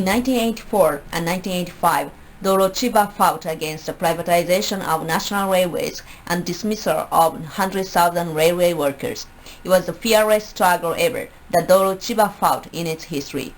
In 1984 and 1985, Doro Chiba fought against the privatization of national railways and dismissal of 100,000 railway workers. It was the fiercest struggle ever that Doro Chiba fought in its history.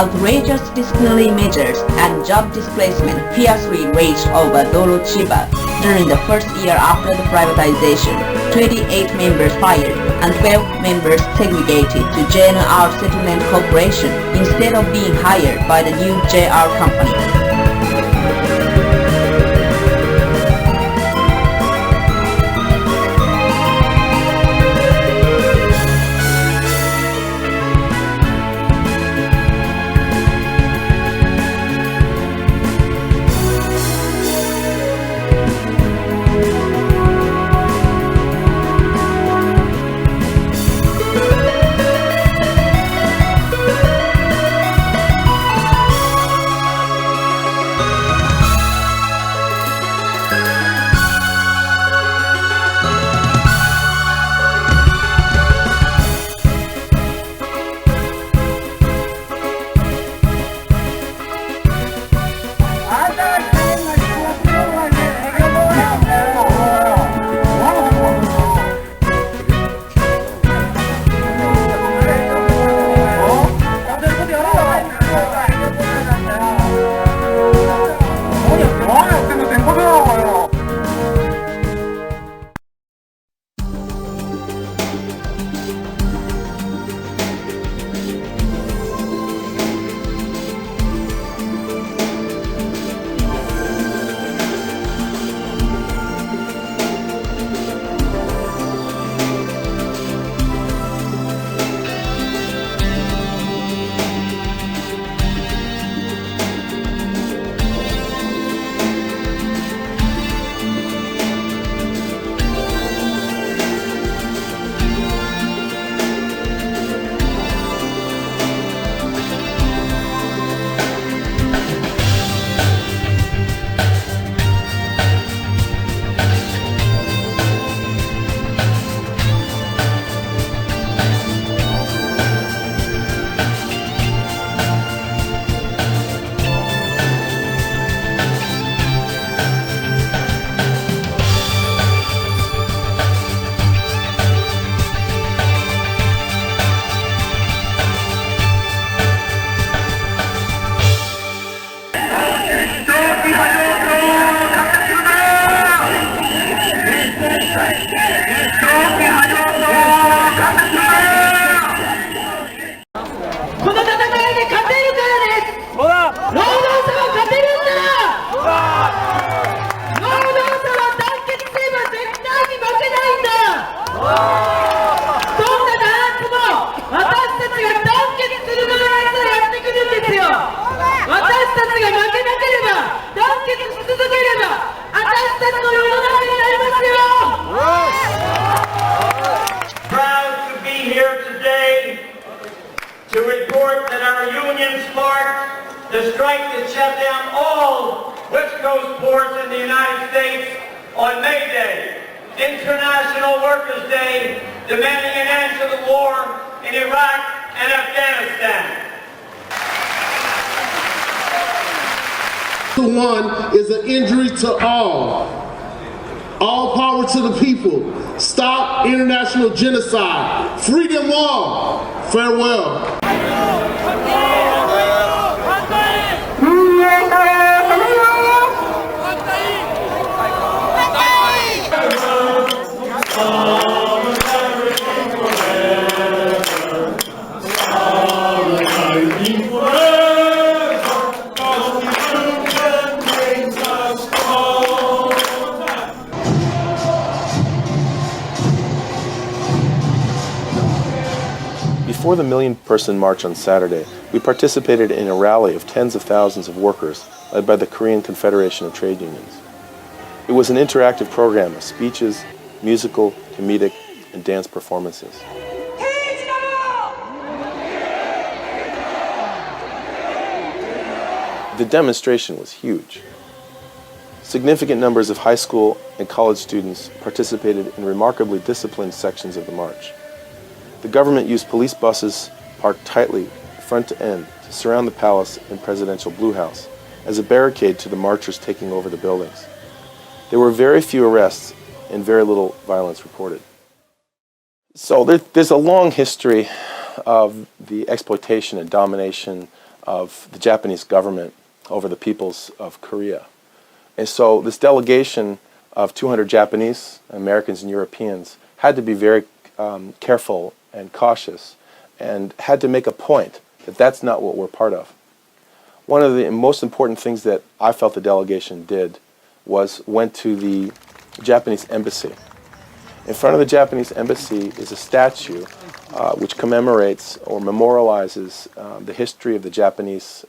Outrageous disciplinary measures and job displacement fiercely raged over Doro Chiba during the first year after the privatization. 28 members fired and 12 members segregated to JNR Settlement Corporation instead of being hired by the new JR company. sparked the strike that shut down all West Coast ports in the United States on May Day, International Workers' Day, demanding an end to the war in Iraq and Afghanistan. One is an injury to all. All power to the people. Stop international genocide. Free them all. Farewell. Before the million-person march on Saturday, we participated in a rally of tens of thousands of workers led by the Korean Confederation of Trade Unions. It was an interactive program of speeches, musical, comedic, and dance performances. The demonstration was huge. Significant numbers of high school and college students participated in remarkably disciplined sections of the march. The government used police buses parked tightly front to end to surround the palace and presidential Blue House as a barricade to the marchers taking over the buildings. There were very few arrests and very little violence reported. So there's a long history of the exploitation and domination of the Japanese government over the peoples of Korea. And so this delegation of 200 Japanese, Americans, and Europeans had to be very careful and cautious, and had to make a point that that's not what we're part of. One of the most important things that I felt the delegation did went to the Japanese embassy. In front of the Japanese embassy is a statue which commemorates or memorializes the history of the Japanese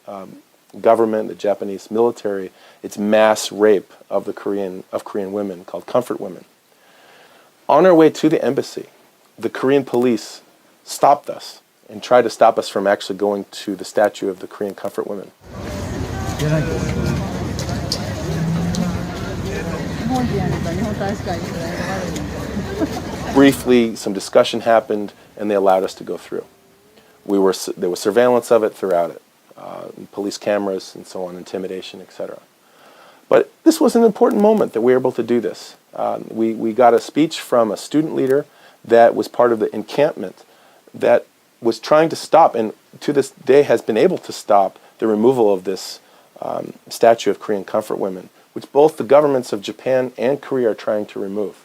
government, the Japanese military, its mass rape of Korean women, called comfort women. On our way to the embassy, the Korean police stopped us and tried to stop us from actually going to the statue of the Korean comfort women. Briefly, some discussion happened and they allowed us to go through. There was surveillance of it throughout it, police cameras and so on, intimidation, etc. But this was an important moment that we were able to do this. We got a speech from a student leader that was part of the encampment that was trying to stop, and to this day has been able to stop, the removal of this statue of Korean comfort women, which both the governments of Japan and Korea are trying to remove.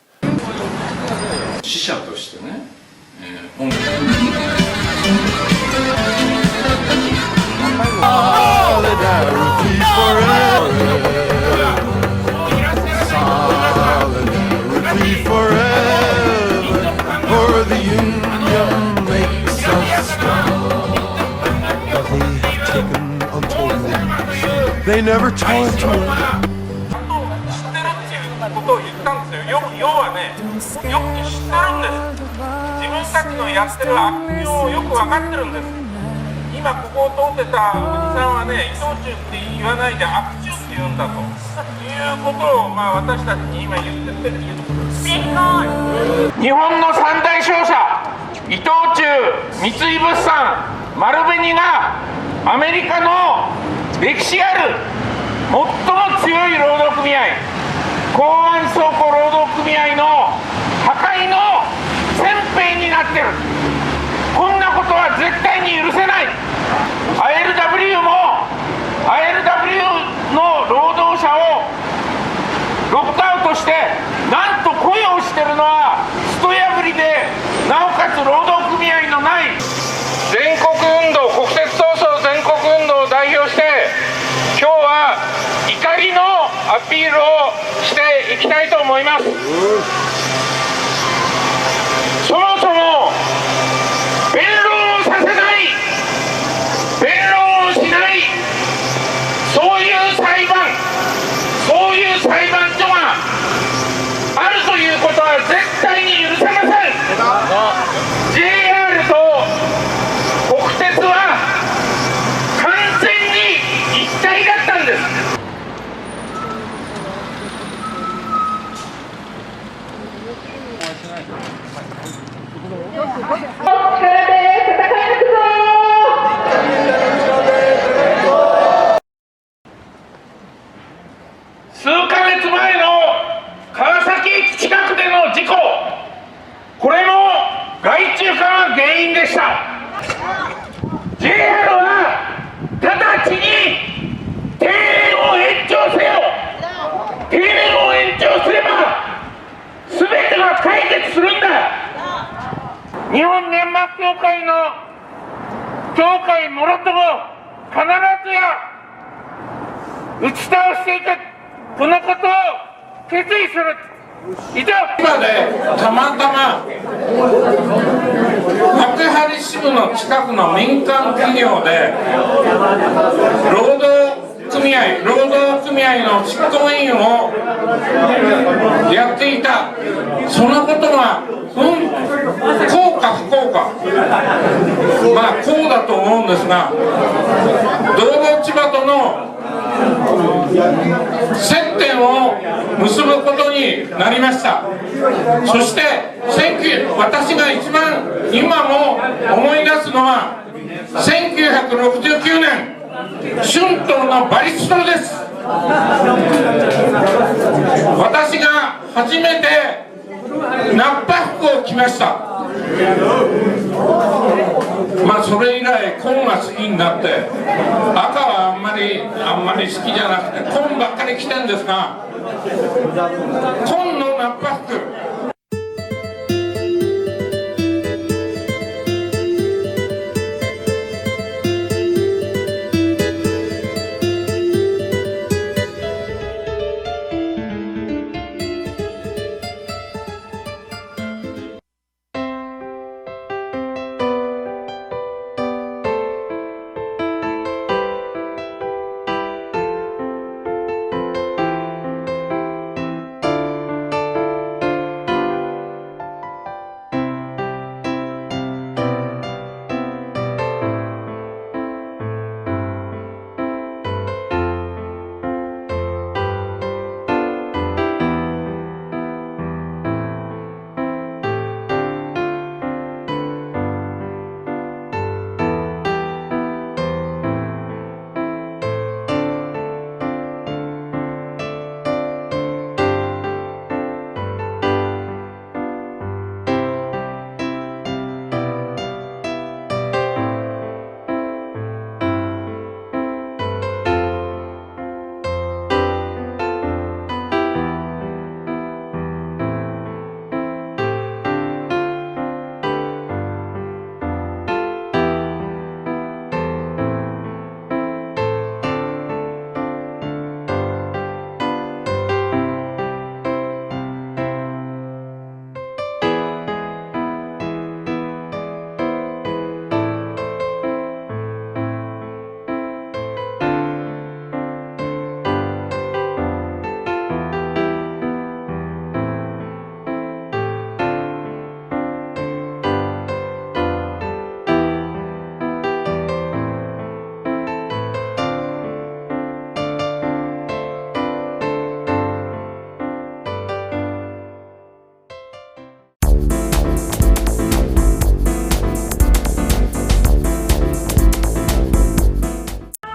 They never taught me. ことを言ったんですよ。要はね、よく知ってるんです。自分たちのやってる悪用をよく分かってるんです。今ここを通ってたおじさんはね、伊藤忠って言わないで悪忠って言うんだということを、私たちに今言ってってる。日本の三大商社、伊藤忠、三井物産、丸紅がアメリカの歴史ある最も強い労働組合、港湾倉庫労働組合の破壊の先兵になってる。こんなことは絶対に許せない。 ILW も ILW の労働者をロックアウトして、なんと雇用してるのはスト破りで、なおかつ労働組合のない全国運動、国鉄闘争全国運動を代表して、今日は怒りのアピールをしていきたいと思います。そもそも弁論をさせない、弁論をしない、そういう裁判所があるということは絶対に許せません。JR と国鉄は完ことを必ずや打ち倒していく、このことを決意する。以上。今でたまたま幕張支部の近くの民間企業で労働組合の執行委員をやっていた。そのことが幸か不幸か、まあこうだと思うんですが、道路千葉との接点を結ぶことになりました。そして私が一番今も思い出すのは1969年春闘のバリストです。私が初めてナッパ服を着ました。まあそれ以来紺が好きになって、赤はあんまり好きじゃなくて紺ばっかり着てるんですが、紺のナッパ服。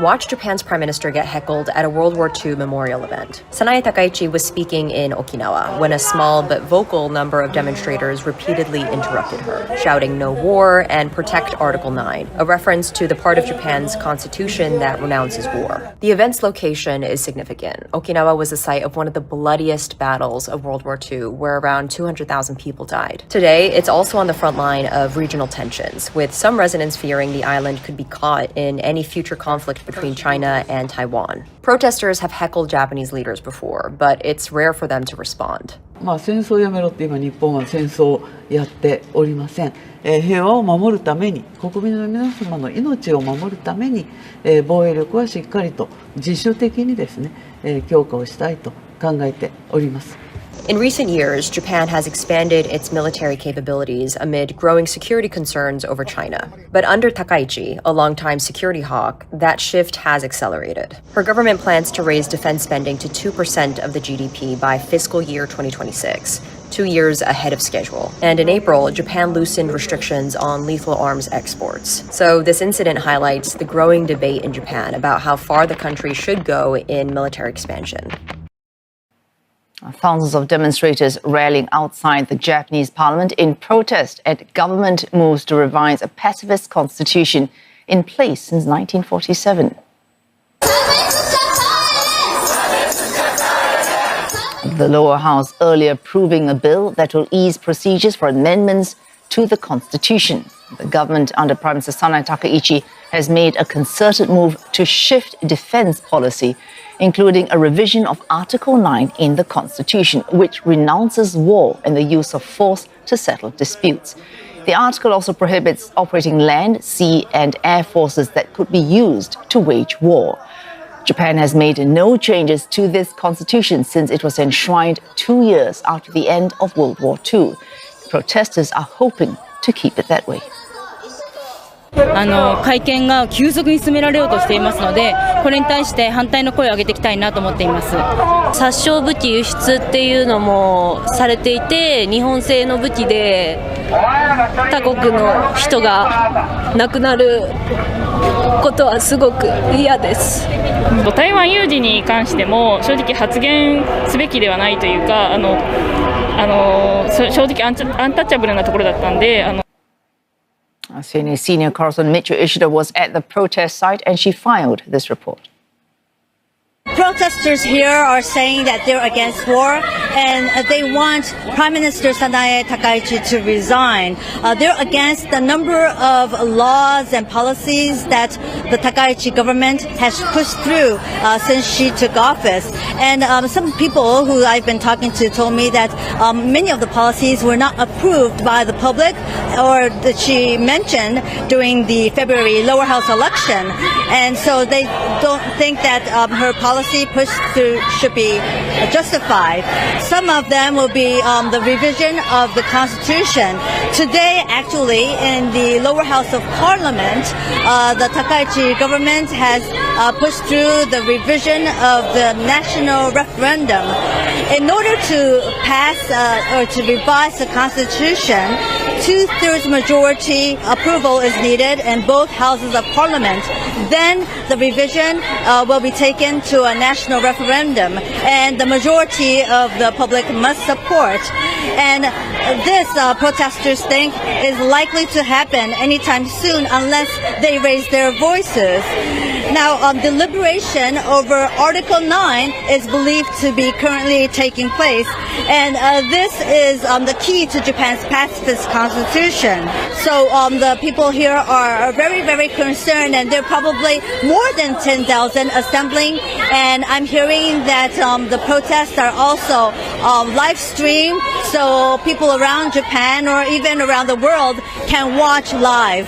Watch Japan's prime minister get heckled at a World War II memorial event. Sanae Takaichi was speaking in Okinawa when a small but vocal number of demonstrators repeatedly interrupted her, shouting "No war" and "Protect Article 9," a reference to the part of Japan's constitution that renounces war. The event's location is significant. Okinawa was the site of one of the bloodiest battles of World War II, where around 200,000 people died. Today, it's also on the front line of regional tensions, with some residents fearing the island could be caught in any future conflict between China and Taiwan. Protesters have heckled Japanese leaders before, but it's rare for them to respond. 戦争をやめろって今日本は戦争をやっておりません。平和を守るために、国民の皆様の命を守るために、防衛力はしっかりと自主的にですね、強化をしたいと考えております。In recent years, Japan has expanded its military capabilities amid growing security concerns over China. But under Takaichi, a longtime security hawk, that shift has accelerated. Her government plans to raise defense spending to 2% of the GDP by fiscal year 2026, 2 years ahead of schedule. And in April, Japan loosened restrictions on lethal arms exports. So this incident highlights the growing debate in Japan about how far the country should go in military expansion. Thousands of demonstrators rallying outside the Japanese parliament in protest at government moves to revise a pacifist constitution in place since 1947. The lower house earlier approving a bill that will ease procedures for amendments to the constitution. The government under Prime Minister Sanae Takaichi has made a concerted move to shift defense policy, including a revision of Article 9 in the Constitution, which renounces war and the use of force to settle disputes. The article also prohibits operating land, sea, and air forces that could be used to wage war. Japan has made no changes to this constitution since it was enshrined 2 years after the end of World War II. Protesters are hoping to keep it that way. 改憲が急速に進められようとしていますので、これに対して反対の声を上げていきたいなと思っています。殺傷武器輸出っていうのもされていて、日本製の武器で他国の人が亡くなることはすごく嫌です。台湾有事に関しても正直発言すべきではないというか、正直アンタッチャブルなところだったんで。CNA senior correspondent Micho Ishida was at the protest site and she filed this report. Protesters here are saying that they're against war and they want Prime Minister Sanae Takaichi to resign. They're against the number of laws and policies that the Takaichi government has pushed through since she took office. And some people who I've been talking to told me that many of the policies were not approved by the public or that she mentioned during the February lower house election. And so they don't think that her policy pushed through should be justified. Some of them will be the revision of the Constitution. Today, actually, in the lower house of Parliament, the Takaichi government has pushed through the revision of the national referendum. In order to pass or to revise the Constitution, 2/3 majority approval is needed in both houses of Parliament. Then the revision will be taken to a national referendum, and the majority of the public must support. And this, protesters think, is likely to happen anytime soon unless they raise their voices. Now, deliberation over Article 9 is believed to be currently taking place, and this is the key to Japan's pacifist constitution. So the people here are very, very concerned, and there are probably more than 10,000 assembling, and I'm hearing that the protests are also live streamed, so people around Japan or even around the world can watch live.